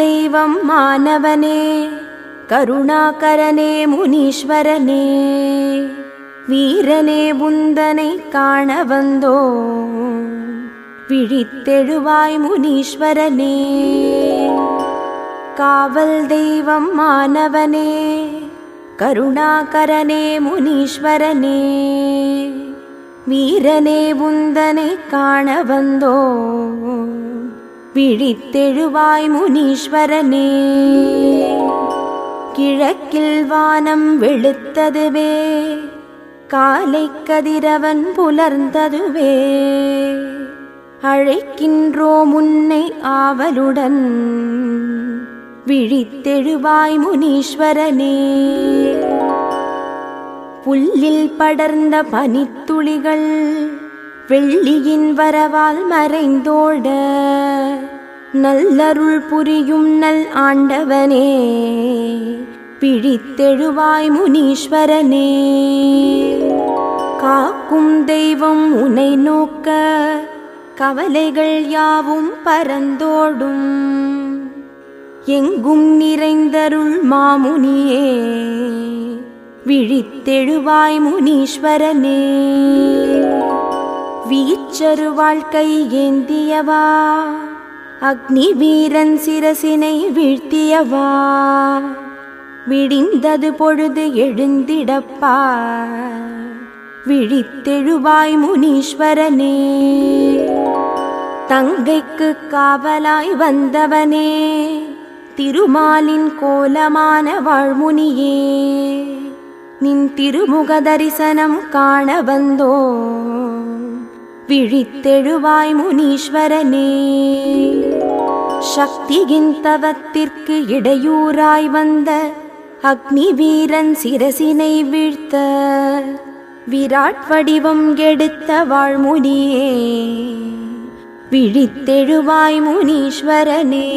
தெய்வம் மானவனே, கருணாகரனே முனீஸ்வரனே, வீரனே உந்தனை காண வந்தோ, விழித்தெழுவாய் முனீஸ்வரனே. காவல் தெய்வம் மானவனே, கருணாகரனே முனீஸ்வரனே, வீரனே உந்தனை காண வந்தோ, விழித்தெழுவாய் முனீஸ்வரனே. கிழக்கில் வானம் வெளுத்ததுவே, காலை கதிரவன் புலர்ந்ததுவே, அழைக்கின்றோம் உன்னை ஆவலுடன், விழித்தெழுவாய் முனீஸ்வரனே. புல்லில் படர்ந்த பனித்துளிகள் வெள்ளியின் வரவால் மறைந்தோட, நல்லருள் புரியும் நல் ஆண்டவனே, விழித்தெழுவாய் முனீஸ்வரனே. காக்கும் தெய்வம் உன்னை நோக்க, கவலைகள் யாவும் பறந்தோடும், எங்கும் நிறைந்தருள் மாமுனியே, விழித்தெழுவாய் முனீஸ்வரனே. வீச்சரு வாழ்க்கை ஏந்தியவா, அக்னி வீரன் சிரசினை வீழ்த்தியவா, விடிந்தது பொழுது எழுந்திடப்பா, விழித்தெழுவாய் முனீஸ்வரனே. தங்கைக்கு காவலாய் வந்தவனே, திருமாலின் கோலமான வாழ்முனியே, நின் திருமுக தரிசனம் காண வந்தோ, விழித்தெழுவாய் முனீஸ்வரனே. சக்தியின் தவத்திற்கு இடையூறாய் வந்த அக்னி வீரன் சிரசினை வீழ்த்த, விராட் வடிவம் எடுத்த வாழ்முனியே, விழித்தெழுவாய் முனீஸ்வரனே.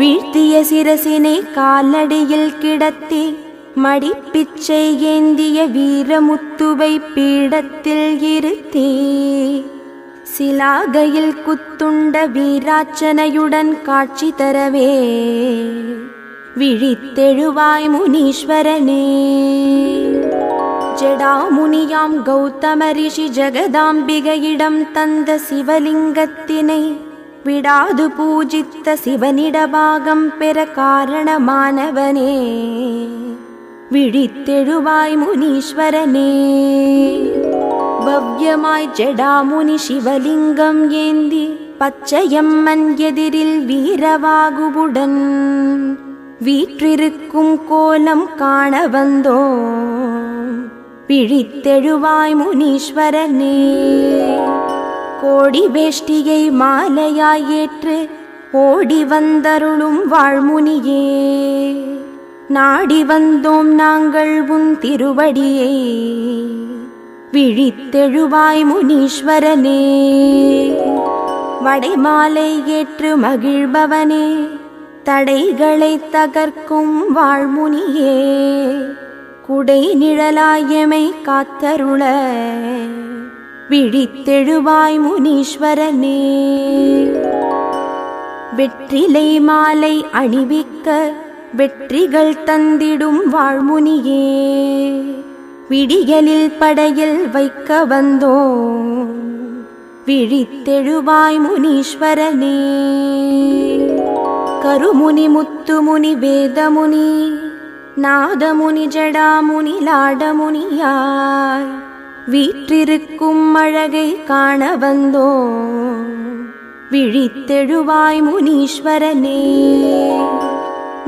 வீழ்த்திய சிரசினை காலடியில் கிடத்தி, மடிப்பிச்சை ஏந்திய வீரமுத்துவை பீடத்தில் இருத்தி, சிலாகையில் குத்துண்ட வீராச்சனையுடன் காட்சி தரவே, விழித்தெழுவாய் முனீஸ்வரனே. ஜடாமுனியாம் கௌதம ரிஷி ஜெகதாம்பிகையிடம் தந்த சிவலிங்கத்தினை விடாது பூஜித்த சிவனிடபாகம் பெற காரணமானவனே, விழித்தெழுவாய் முனீஸ்வரனே. பவ்யமாய் ஜடாமுனி சிவலிங்கம் ஏந்தி, பச்சையம்மன் எதிரில் வீரவாகுவுடன் வீற்றிருக்கும் கோலம் காண வந்தோ, விழித்தெழுவாய் முனீஸ்வரனே. கோடி வேஷ்டியை மாலையாய் ஏற்று ஓடி வந்தருளும் வாழ்முனியே, நாடி வந்தோம் நாங்கள் உன் திருவடியை, விழித்தெழுவாய் முனீஸ்வரனே. வடைமாலை ஏற்று மகிழ்பவனே, தடைகளை தகர்க்கும் வாழ்முனியே, குடை நிழலாயமை காத்தருள, விழித்தெழுவாய் முனீஸ்வரனே. வெற்றிலை மாலை அணிவிக்க வெற்றிகள் தந்திடும் வாழ்முனியே, விடியலில் படையில் வைக்க வந்தோ, விழித்தெழுவாய் முனீஸ்வரனே. கருமுனி முத்துமுனி வேதமுனி நாதமுனி ஜடாமுனி லாடமுனியாய் வீற்றிருக்கும் அழகை காண வந்தோ, விழித்தெழுவாய் முனீஸ்வரனே.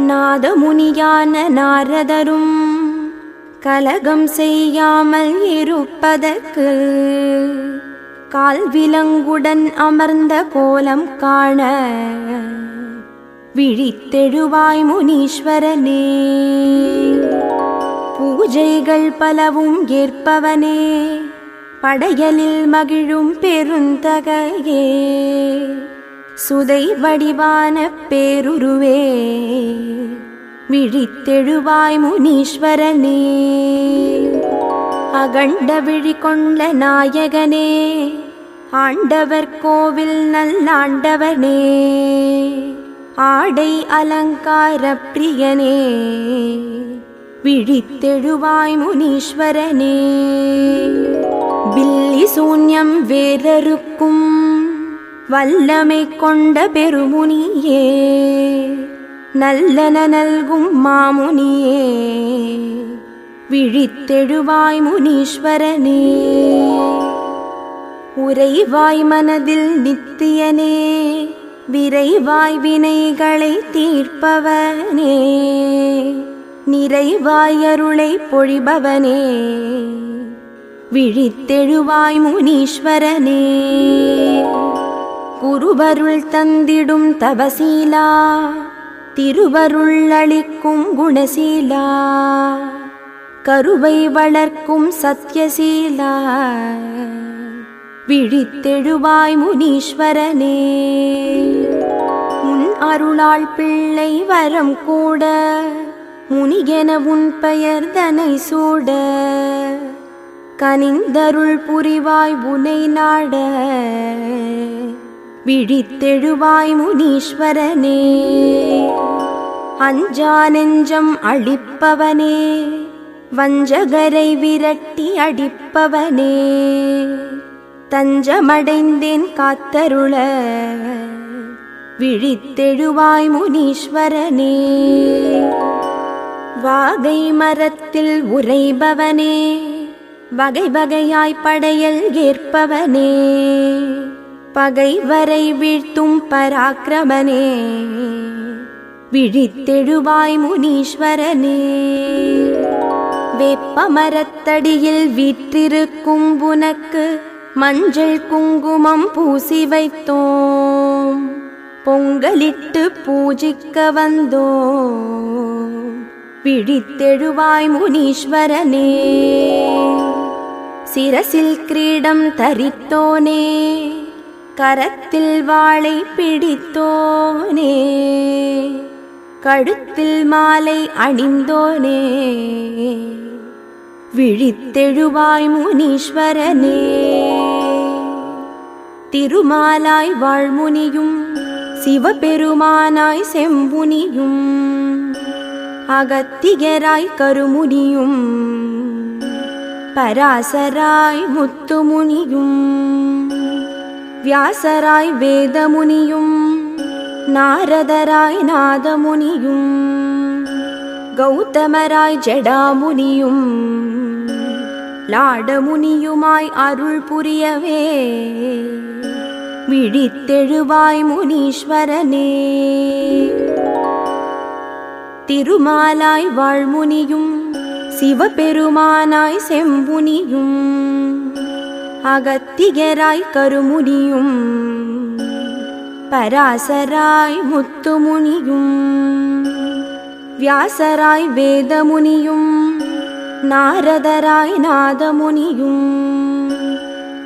நாதமுனியான நாரதரும் கலகம் செய்யாமல் இருப்பதற்கு, கால்விலங்குடன் அமர்ந்த கோலம் காண, விழித்தெழுவாய் முனீஸ்வரனே. பூஜைகள் பலவும் ஏற்பவனே, படையலில் மகிழும் பெருந்தகையே, சுதை வடிவான பேருருவே, விழித்தெழுவாய் முனீஸ்வரனே. அகண்ட விழி கொண்ட நாயகனே, ஆண்டவர் கோவில் நல்லாண்டவனே, ஆடை அலங்கார பிரியனே விழித்தெழுவாய் முனீஸ்வரனே. பில்லி சூன்யம் வேறறுக்கும் வல்லமை கொண்ட பெருமுனியே, நல்லன நல்கும் மாமுனியே விழித்தெழுவாய் முனீஸ்வரனே. உறைவாய் மனதில் நித்தியனே, விரைவாய் வினைகளை தீர்ப்பவனே, நிறைவாய் அருளை பொழிபவனே விழித்தெழுவாய் முனீஸ்வரனே. குருவருள் தந்திடும் தவசீலா, திருவருள் அளிக்கும் குணசீலா, கருவை வளர்க்கும் சத்யசீலா விழித்தெழுவாய் முனீஸ்வரனே. உன் அருளால் பிள்ளை வரம் கூட, முனியென உன் பெயர் தனை சூட, கனிந்தருள் புரிவாய் உனை நாட விழித்தெழுவாய் முனீஸ்வரனே. அஞ்சா நெஞ்சம் அழிப்பவனே, வஞ்சகரை விரட்டி அடிப்பவனே, தஞ்சமடைந்தேன் காத்தருள விழித்தெழுவாய் முனீஸ்வரனே. வாகை மரத்தில் உறைபவனே, வகை வகையாய் படையல் ஏற்பவனே, பகைவரை வீழ்த்தும் பராக்கிரமனே விழித்தெழுவாய் முனீஸ்வரனே. வேப்ப மரத்தடியில் வீற்றிருக்கும் உனக்கு மஞ்சள் குங்குமம் பூசி வைத்தோம், பொங்கலிட்டு பூஜிக்க வந்தோம் விழித்தெழுவாய் முனீஸ்வரனே. சிரசில் கிரீடம் தரித்தோனே, கரத்தில் வாளை பிடித்தோனே, கழுத்தில் மாலை அணிந்தோனே விழித்தெழுவாய் முனீஸ்வரனே. திருமாலாய் வாழ்முனியும், சிவபெருமானாய் செம்புனியும், அகத்தியராய் கருமுனியும், பராசராய் முத்துமுனியும், வியாசராய் வேதமுனியும், நாரதராய் நாதமுனியும், கௌதமராய் ஜடாமுனியும், லாடமுனியுமாய் அருள் புரியவே விழித்தெழுவாய் முனீஸ்வரனே. திருமாலாய் வாழ்முனியும், சிவபெருமானாய் செம்புனியும், அகத்தியராய் கருமுனியும், பராசராய் முத்துமுனியும், வியாசராய் வேதமுனியும், நாரதராய் நாதமுனியும்,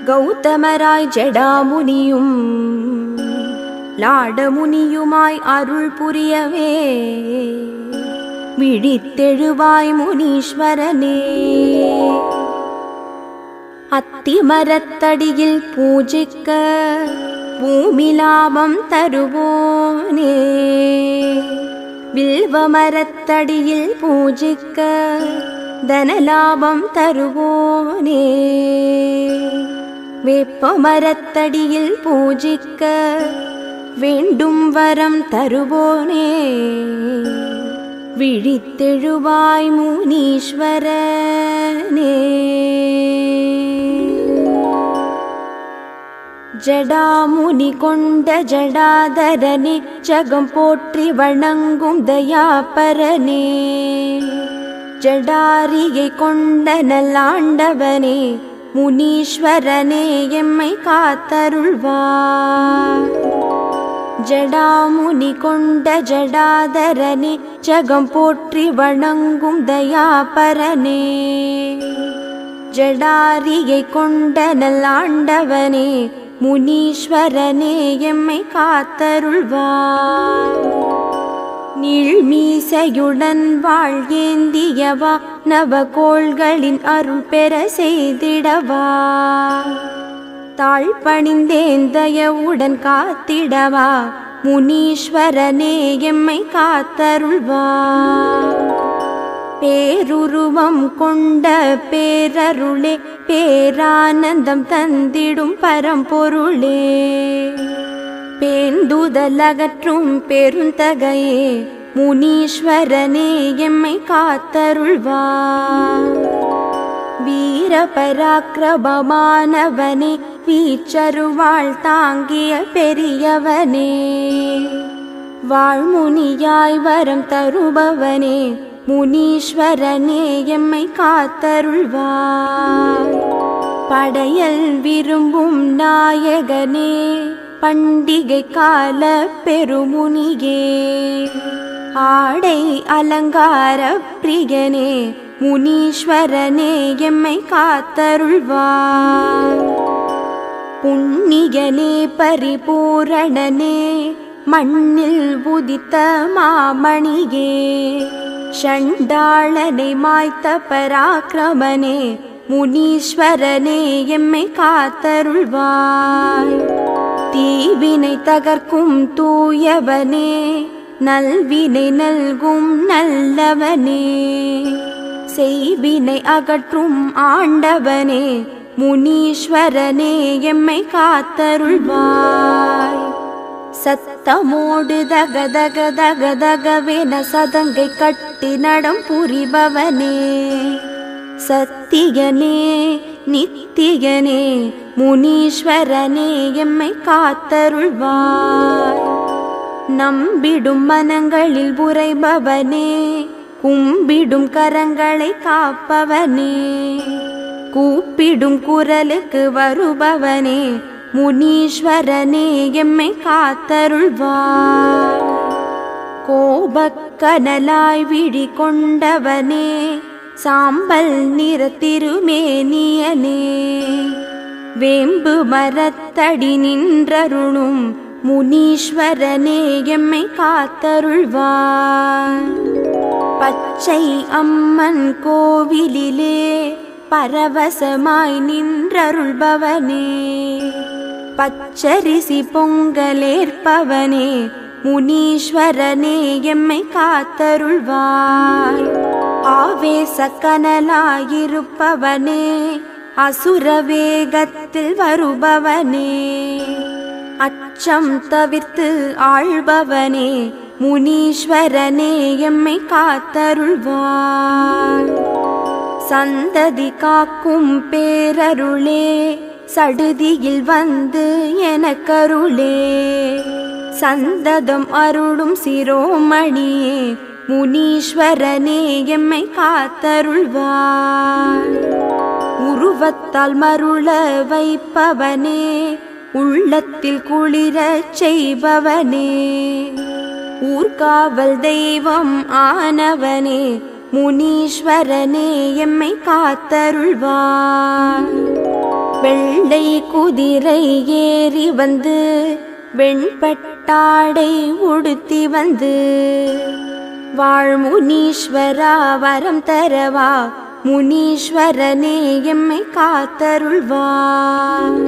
கௌதமராய் ஜடாமுனியும், லாடமுனியுமாய் அருள் புரியவே விழித்தெழுவாய் முனீஸ்வரனே. அத்திமரத்தடியில் பூஜிக்க பூமி லாபம் தருவோனே, வில்வமரத்தடியில் பூஜிக்க தனலாபம் தருவோனே, வேப்பமரத்தடியில் பூஜிக்க வேண்டும் வரம் தருவோனே விழித்தெழுவாய் முனீஸ்வரனே. ஜடாமுனி கொண்ட ஜடாதரனே, ஜகம் போற்றி வணங்கும் தயாபரனே, ஜடாரியை கொண்ட நல்லாண்டவனே, முனீஸ்வரனே எம்மை காத்தருள்வார். ஜடாமுனி கொண்ட ஜடாதரனே, ஜகம் போற்றி வணங்கும் தயாபரனே, ஜடாரியை கொண்ட நல்லாண்டவனே, முனீஸ்வரனே எம்மை காத்தருள்வார். நீள்மீசையுடன் வாழ்கேந்தியவா, நவகோள்களின் அருள் பெற செய்திடவா, தாழ்பணிந்தேன் தயவுடன் காத்திடவா, முனீஸ்வரனே எம்மை காத்தருள்வார். பேருருவம் கொண்ட பேரருளே, பேரானந்தம் தந்திடும் பரம்பொருளே, பேந்துதலகற்றும் பெருந்தகையே, முனீஸ்வரனே எம்மை காத்தருள்வார். வீர பராக்கிரமமானவனே, வீச்சருவாள் தாங்கிய பெரியவனே, வாழ்முனியாய் வரம் தருபவனே, முனீஸ்வரனே எம்மை காத்தருள்வார். படையல் விரும்பும் நாயகனே, பண்டிகை கால பெருமுனியே, ஆடை அலங்கார பிரியனே, முனீஸ்வரனே எம்மை காத்தருள்வார். புண்ணியனே பரிபூரணனே, மண்ணில் உதித்த மாமணியே, சண்டாளனை மாய்த்த பராக்கிரமனே, முனீஸ்வரனே எம்மை காத்தருள்வாய். தீவினை தகர்க்கும் தூயவனே, நல்வினை நல்கும் நல்லவனே, செய்வினை அகற்றும் ஆண்டவனே, முனீஸ்வரனே எம்மை காத்தருள்வாய். சத்தமோடு தகதக தகதகவென சதங்கை கட்டி நடம் புரிபவனே, சத்தியனே நித்தியனே, முனீஸ்வரனே எம்மை காத்தருள்வாய். நம்பிடும் மனங்களில் உறைபவனே, கும்பிடும் கரங்களை காப்பவனே, கூப்பிடும் குரலுக்கு வருபவனே, முனீஸ்வரனே எம்மை காத்தருள்வார். கோபக்கனலாய் விழி கொண்டவனே, சாம்பல் நிற திருமேனியனே, வேம்பு மரத்தடி நின்றருளும் முனீஸ்வரனே எம்மை காத்தருள்வார். பச்சை அம்மன் கோவிலிலே பரவசமாய் நின்றருள்பவனே, பச்சரிசி பொங்கலேற்பவனே, முனீஸ்வரனே எம்மை காத்தருள்வார். ஆவேச கனலாயிருப்பவனே, அசுர வேகத்தில் வருபவனே, அச்சம் தவிர்த்து ஆள்பவனே, முனீஸ்வரனே எம்மை காத்தருள்வார். சந்ததி காக்கும் பேரருளே, சடுதியில் வந்து எனக்கருளே, சந்ததம் அருளும் சிரோமணியே, முனீஸ்வரனே எம்மை காத்தருள்வார். உருவத்தால் மருள வைப்பவனே, உள்ளத்தில் குளிரச் செய்பவனே, ஊர்காவல் தெய்வம் ஆனவனே, முனீஸ்வரனே எம்மை காத்தருள்வார். வெள்ளை குதிரை ஏறி வந்து, வெண்பட்டாடை உடுத்தி வந்து, வாழ்முனீஸ்வரா வரம் தரவா, முனீஸ்வரனே எம்மை காத்தருள்வார்.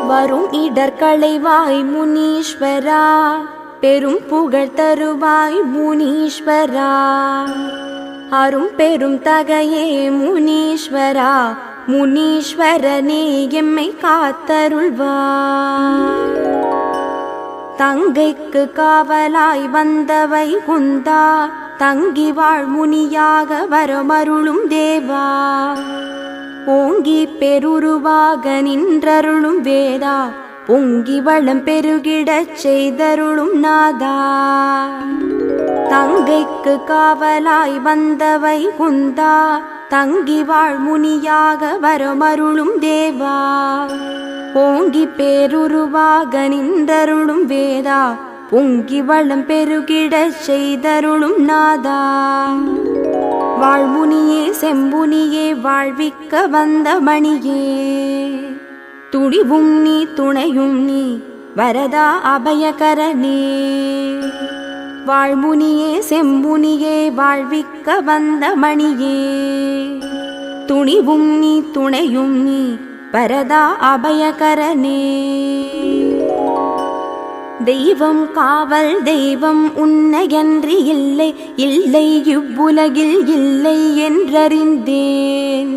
வரும் இடர்களைவாய் முனீஸ்வரா, பெரும் புகழ் தருவாய் முனீஸ்வரா, அரும் பெரும் தகையே முனீஸ்வரா, முனீஸ்வரனே எம்மை காத்தருள்வார். தங்கைக்கு காவலாய் வந்தவை குந்தா, தங்கி வாழ் முனியாக வரமருளும் தேவா, ஓங்கி பெருருவாக நின்றருளும் வேதா, பொங்கி வளம் பெருகிடச் செய்தருளும் நாதா. தங்கைக்கு காவலாய் வந்தவை குந்தா, தங்கி வாழ் முனியாக வரமருளும் தேவா, ஓங்கி பேருருவாக நின்றருளும் வேதா, பொங்கி வளம் பெருகிடச் செய்தருளும் நாதா. வாழ்முனியே செம்புனியே வாழ்விக்க வந்த மணியே, துணிவும் நீ துணையும் நீ வரதா அபயகரனே. வாழ்முனியே செம்புனியே வாழ்விக்க வந்த மணியே, துணிவும் நீ துணையும் நீ வரதா அபயகரனே. தெய்வம் காவல் தெய்வம் உன்னையன்றி இல்லை, இல்லை இவ்வுலகில் இல்லை என்றறிந்தேன்.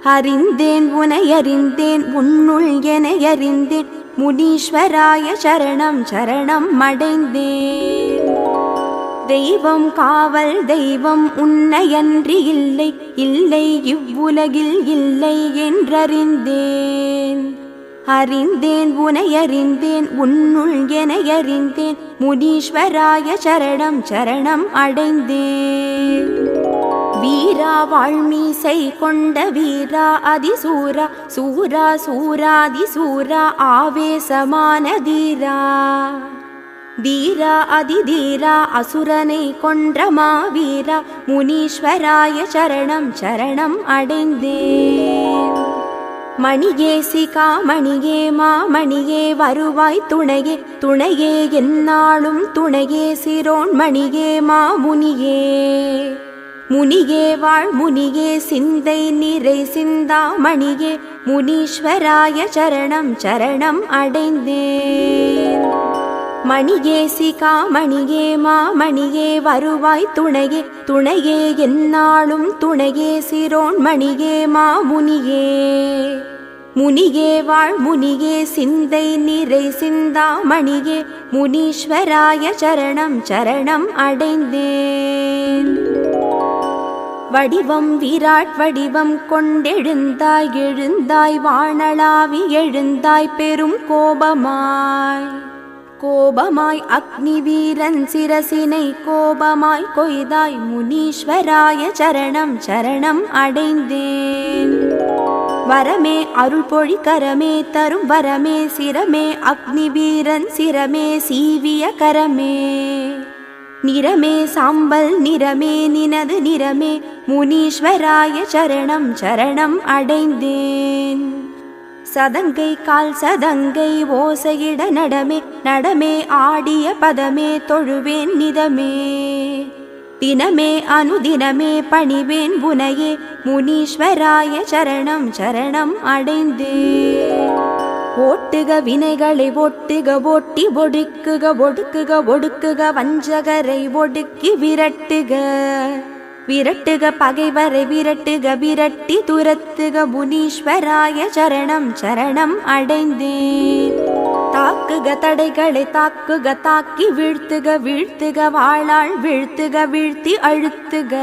அறிந்தேன் உனை அறிந்தேன் உன்னுள் என அறிந்தேன். முனீஸ்வராய சரணம் சரணம் அடைந்தேன். தெய்வம் காவல் தெய்வம் உன்னையன்றி இல்லை, இல்லை இவ்வுலகில் இல்லை என்றறிந்தேன். அறிந்தேன் உனை அறிந்தேன் உன்னுள் என அறிந்தேன். முனீஸ்வராய சரணம் சரணம் அடைந்தேன். வீரா வாழ்மீசை கொண்ட வீரா அதிசூரா, சூரா சூராதி சூரா ஆவேசமான தீரா. தீரா அதிதீரா அசுரனை கொன்ற மாவீரா. முனீஸ்வராய சரணம் சரணம் அடைந்தேன். மணியே சிகாமணியே மாமணியே வருவாய் துணையே, துணையே எந்நாளும் துணையே சிரோன்மணியே மாமுனியே. முனியே வாழ் முனியே சிந்தை நிறை சிந்தாமணியே. முனீஸ்வராய சரணம் சரணம் அடைந்தேன். மணியே சிகாமணியே மாமணியே வருவாய் துணையே, துணையே எந்நாளும் துணையே சிரோன்மணியே மாமுனியே. முனியே வாழ் முனியே சிந்தை நிறை சிந்தாமணியே. முனீஸ்வராய சரணம் சரணம் அடைந்தேன். வடிவம் விராட் வடிவம் கொண்டெழுந்தாய் எழுந்தாய் வானளாவி எழுந்தாய் பெரும் கோபமாய். கோபமாய் அக்னி வீரன் சிரசினை கோபமாய் கொய்தாய். முனீஸ்வராய சரணம் சரணம் அடைந்தேன். வரமே அருள் பொழி கரமே தரும் வரமே சிரமே அக்னி வீரன் சிரமே சீவிய கரமே. நிறமே சாம்பல் நிறமே நினது நிறமே. முனீஸ்வராய சரணம் சரணம் அடைந்தேன். சதங்கை கால் சதங்கை ஓசையிட நடமே, நடமே ஆடிய பதமே தொழுவேன் நிதமே. தினமே அனுதினமே பணிவேன் புனையே. முனீஸ்வராய சரணம் சரணம் அடைந்தேன். ஓட்டுக வினைகளை ஒட்டுக ஒட்டி ஒடுக்குக ஒடுக்குக ஒடுக்குக வஞ்சகரை ஒடுக்கி விரட்டுக. விரட்டுக பகைவரை விரட்டுக விரட்டி துரத்துக. முனீஸ்வராய சரணம் சரணம் அடைந்தேன். தாக்குக தடைகளை தாக்குக தாக்கி வீழ்த்துக வீழ்த்துக வாளால் வீழ்த்துக வீழ்த்தி அழுத்துக.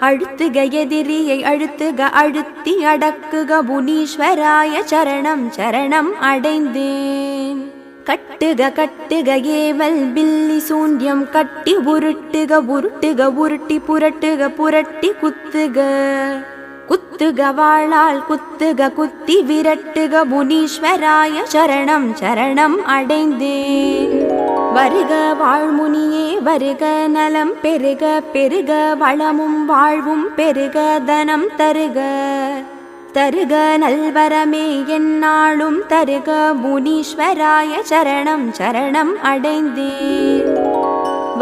அழுத்துக எதிரியை அழுத்துக அழுத்தி அடக்குக. முனீஸ்வராய சரணம் சரணம் அடைந்தேன். கட்டுக கட்டுக ஏவல் பில்லி சூன்யம் கட்டி உருட்டுக உருட்டுக உருட்டி புரட்டுக புரட்டி குத்துக. குத்துக வாளால் குத்துக குத்தி விரட்டுக. முனீஸ்வராய சரணம் சரணம் அடைந்தேன். வருக வாழ்முனியே வருக நலம் பெருக பெருக வளமும் வாழ்வும் பெருக தனம் தருக. தருக நல்வரமே எந்நாளும் தருக. முனீஸ்வராய சரணம் சரணம் அடைந்தேன்.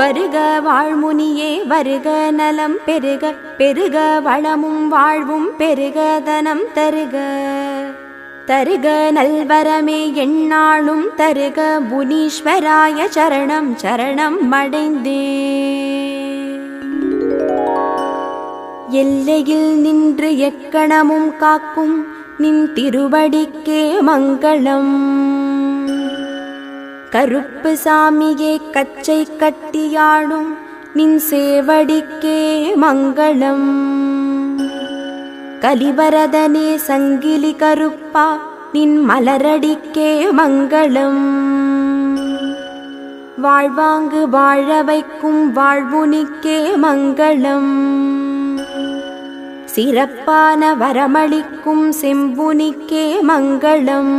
வருக வாழ்முனியே வருக நலம் பெருக பெருக வளமும் வாழ்வும் பெருக தனம் தருக. தருக நல்வரமே எந்நாளும் தருக. முனீஸ்வராய சரணம் சரணம் அடைந்தேன். எல்லையில் நின்று எக்கணமும் காக்கும் நின் திருவடிக்கே மங்களம். கருப்பு சாமியே கச்சை கட்டியாடும் நின் சேவடிக்கே மங்களம். கலிவரதனே சங்கிலி கருப்பா நின் மலரடிக்கே மங்களம். வாழ்வாங்கு வாழ வைக்கும் வாழ்வுனிக்கே மங்களம். சிறப்பான வரமளிக்கும் செம்புனிக்கே மங்களம்.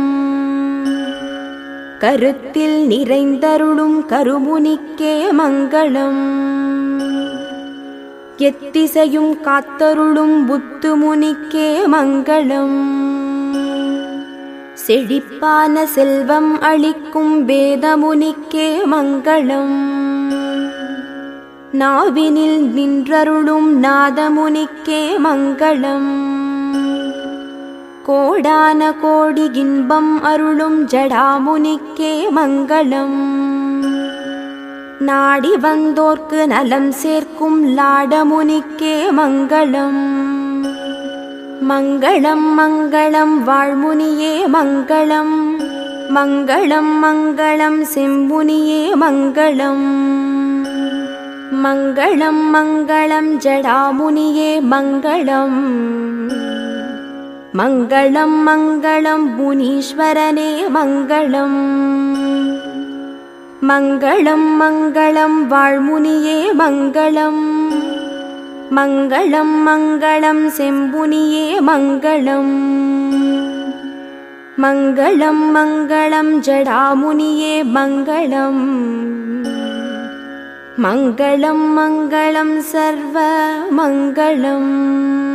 கருத்தில் நிறைந்தருளும் கருமுனிக்கே மங்களம். எத்திசையும் காத்தருளும் புத்துமுனிக்கே மங்களம். செழிப்பான செல்வம் அளிக்கும் வேதமுனிக்கே மங்களம். நாவினில் நின்றருளும் நாதமுனிக்கே மங்களம். கோடான கோடி இன்பம் அருளும் ஜடாமுனிக்கே மங்களம். நாடி வந்தோர்க்கு நலம் சேர்க்கும் லாடமுனிக்கே மங்களம். மங்களம் மங்களம் வாழ்முனியே மங்களம். மங்களம் மங்களம் செம்புனியே மங்களம். மங்களம் மங்களம் ஜடாமுனியே மங்களம். மங்களம் மங்களம் முனீஸ்வரனே மங்களம். மங்களம் மங்களம் வாழ்முனியே மங்களம். மங்களம் மங்களம் செம்புனியே மங்களம். மங்களம் மங்களம் ஜடாமுனியே மங்களம். மங்களம் மங்களம் சர்வ மங்களம்.